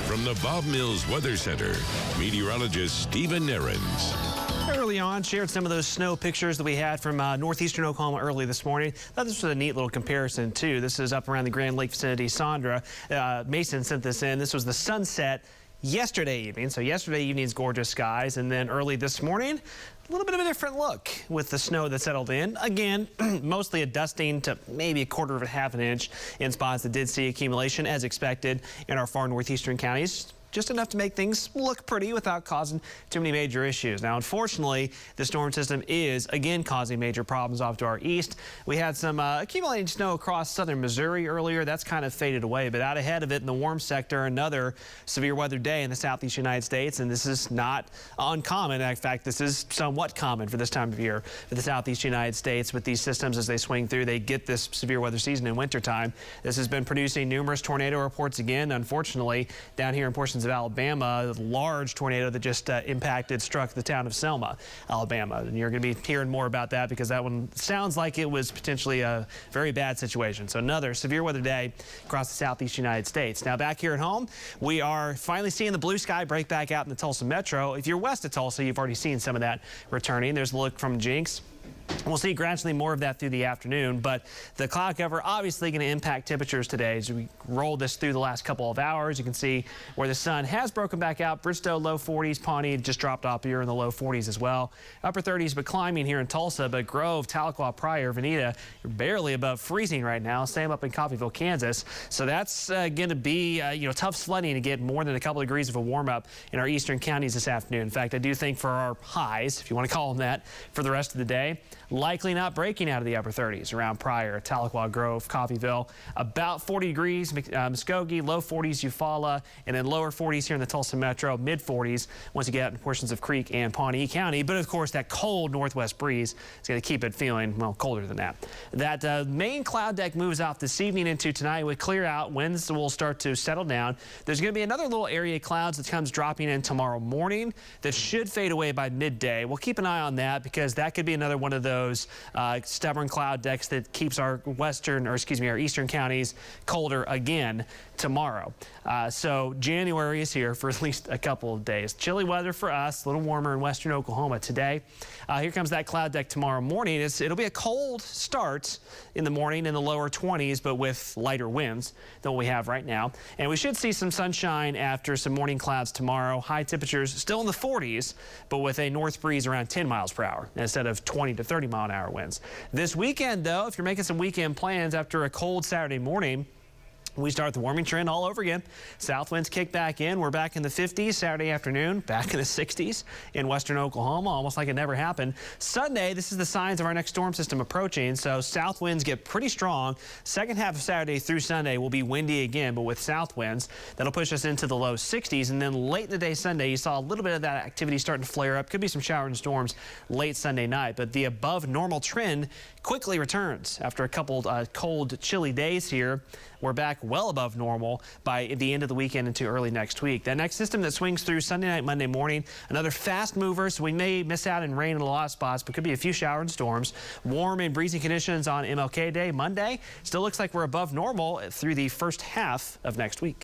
From the Bob Mills Weather Center, meteorologist Stephen Nehrenz. Early on, shared some of those snow pictures that we had from northeastern Oklahoma early this morning. Thought this was a neat little comparison, too. This is up around the Grand Lake vicinity. Sandra Mason sent this in. This was the sunset yesterday evening. So yesterday evening's gorgeous skies, and then early this morning, a little bit of a different look with the snow that settled in. Again, mostly a dusting to maybe a quarter of a half an inch in spots that did see accumulation as expected in our far northeastern counties. Just enough to make things look pretty without causing too many major issues. Now, unfortunately, the storm system is again causing major problems off to our east. We had some accumulating snow across southern Missouri earlier. That's kind of faded away, but out ahead of it in the warm sector, another severe weather day in the southeast United States, and this is not uncommon. In fact, this is somewhat common for this time of year for the southeast United States. With these systems as they swing through, they get this severe weather season in wintertime. This has been producing numerous tornado reports again. Unfortunately, down here in portions of Alabama, a large tornado that just struck the town of Selma, Alabama. And you're going to be hearing more about that because that one sounds like it was potentially a very bad situation. So another severe weather day across the southeast United States. Now back here at home, we are finally seeing the blue sky break back out in the Tulsa metro. If you're west of Tulsa, you've already seen some of that returning. There's a look from Jinx. We'll see gradually more of that through the afternoon, but the cloud cover obviously going to impact temperatures today. As we roll this through the last couple of hours, you can see where the sun has broken back out. Bristow, low 40s. Pawnee just dropped off here in the low 40s as well. Upper 30s, but climbing here in Tulsa. But Grove, Tahlequah, Pryor, Veneta, you're barely above freezing right now. Same up in Coffeyville, Kansas. So that's going to be tough sledding to get more than a couple of degrees of a warm up in our eastern counties this afternoon. In fact, I do think for our highs, if you want to call them that, for the rest of the day, likely not breaking out of the upper 30s around Pryor, Tahlequah, Grove, Coffeyville. About 40 degrees, Muskogee, low 40s, Eufaula, and then lower 40s here in the Tulsa metro, mid 40s once you get out in portions of Creek and Pawnee County. But of course, that cold northwest breeze is going to keep it feeling, well, colder than that. That main cloud deck moves off this evening into tonight. We clear out, winds will start to settle down. There's going to be another little area of clouds that comes dropping in tomorrow morning that should fade away by midday. We'll keep an eye on that because that could be another one of those stubborn cloud decks that keeps our our eastern counties colder again tomorrow. So January is here for at least a couple of days. Chilly weather for us, a little warmer in western Oklahoma today. Here comes that cloud deck tomorrow morning. It'll be a cold start in the morning in the lower 20s, but with lighter winds than what we have right now. And we should see some sunshine after some morning clouds tomorrow. High temperatures still in the 40s, but with a north breeze around 10 miles per hour instead of 20 to 30 mile an hour winds. This weekend, though, if you're making some weekend plans after a cold Saturday morning, we start the warming trend all over again. South winds kick back in. We're back in the 50s Saturday afternoon, back in the 60s in western Oklahoma, almost like it never happened. Sunday, this is the signs of our next storm system approaching, so south winds get pretty strong. Second half of Saturday through Sunday will be windy again, but with south winds, that'll push us into the low 60s. And then late in the day Sunday, you saw a little bit of that activity starting to flare up. Could be some showers and storms late Sunday night, but the above normal trend quickly returns after a couple cold, chilly days here. We're back well above normal by the end of the weekend into early next week. That next system that swings through Sunday night, Monday morning, another fast mover, so we may miss out in rain in a lot of spots, but could be a few showers and storms. Warm and breezy conditions on MLK Day, Monday. Still looks like we're above normal through the first half of next week.